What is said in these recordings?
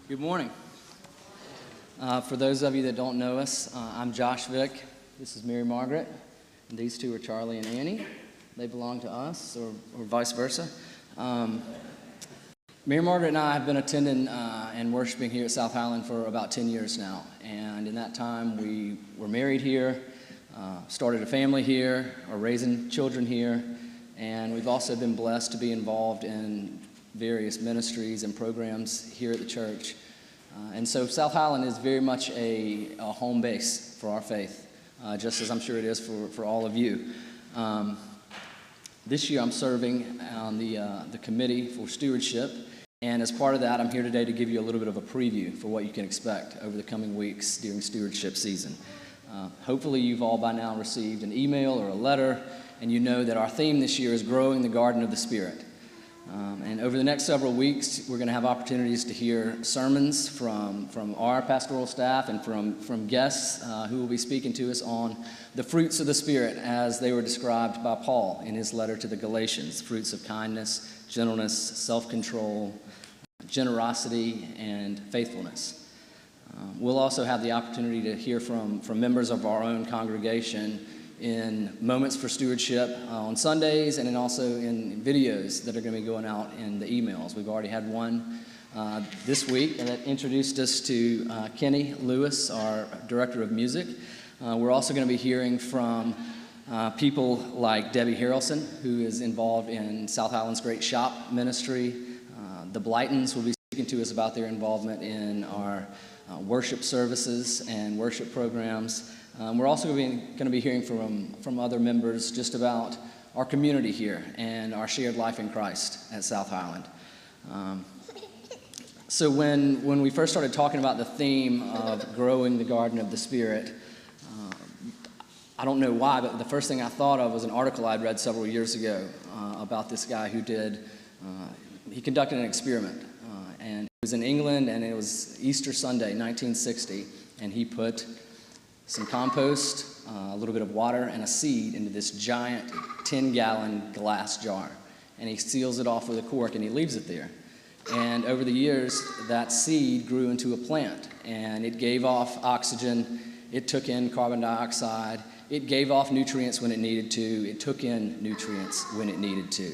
Good morning. For those of you that don't know us, I'm Josh Vick. This is Mary Margaret. And these two are Charlie and Annie. They belong to us, or vice versa. Mary Margaret and I have been attending and worshiping here at South Highland for about 10 years now. And in that time, we were married here, started a family here, are raising children here. And we've also been blessed to be involved in various ministries and programs here at the church. And so South Highland is very much a home base for our faith, just as I'm sure it is for all of you. This year I'm serving on the committee for stewardship, and as part of that I'm here today to give you a little bit of a preview for what you can expect over the coming weeks during stewardship season. Hopefully you've all by now received an email or a letter, and you know that our theme this year is growing the garden of the Spirit. And over the next several weeks, we're going to have opportunities to hear sermons from our pastoral staff and from guests who will be speaking to us on the fruits of the Spirit as they were described by Paul in his letter to the Galatians: fruits of kindness, gentleness, self-control, generosity, and faithfulness. We'll also have the opportunity to hear from members of our own congregation in Moments for Stewardship on Sundays, and then also in videos that are going to be going out in the emails. We've already had one this week that introduced us to Kenny Lewis, our director of music. We're also going to be hearing from people like Debbie Harrelson, who is involved in South Highland's Great Shop ministry. The Blightons will be speaking to us about their involvement in our worship services and worship programs. We're also going to be hearing from other members just about our community here and our shared life in Christ at South Highland. So when we first started talking about the theme of growing the garden of the Spirit, I don't know why, but the first thing I thought of was an article I'd read several years ago about this guy who he conducted an experiment. And it was in England, and it was Easter Sunday, 1960, and he put some compost, a little bit of water, and a seed into this giant 10-gallon glass jar. And he seals it off with a cork, and he leaves it there. And over the years, that seed grew into a plant, and it gave off oxygen, it took in carbon dioxide, it gave off nutrients when it needed to, it took in nutrients when it needed to.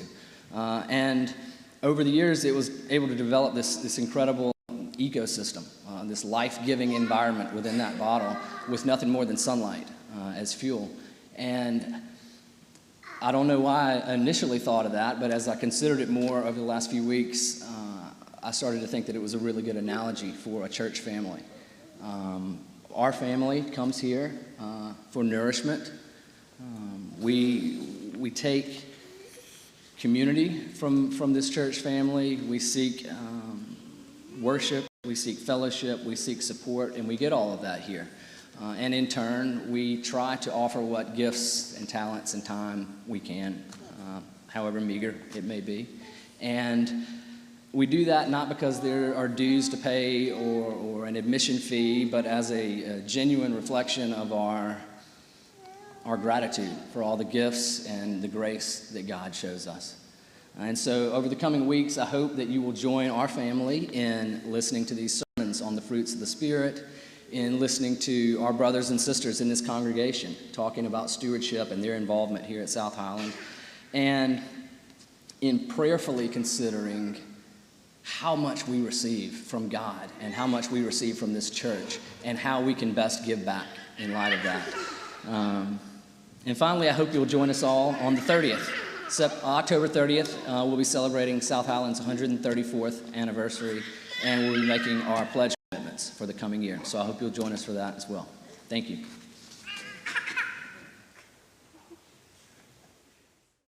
And over the years, it was able to develop this incredible ecosystem, this life-giving environment within that bottle with nothing more than sunlight as fuel. And I don't know why I initially thought of that, but as I considered it more over the last few weeks, I started to think that it was a really good analogy for a church family. Our family comes here for nourishment. We take community from this church family. We seek worship, we seek fellowship, we seek support, and we get all of that here. And in turn, we try to offer what gifts and talents and time we can, however meager it may be. And we do that not because there are dues to pay or an admission fee, but as a genuine reflection of our gratitude for all the gifts and the grace that God shows us. And so over the coming weeks, I hope that you will join our family in listening to these sermons on the fruits of the Spirit, in listening to our brothers and sisters in this congregation talking about stewardship and their involvement here at South Highland, and in prayerfully considering how much we receive from God and how much we receive from this church and how we can best give back in light of that. And finally, I hope you'll join us all on the 30th. October 30th, we'll be celebrating South Highland's 134th anniversary, and we'll be making our pledge commitments for the coming year. So I hope you'll join us for that as well. Thank you.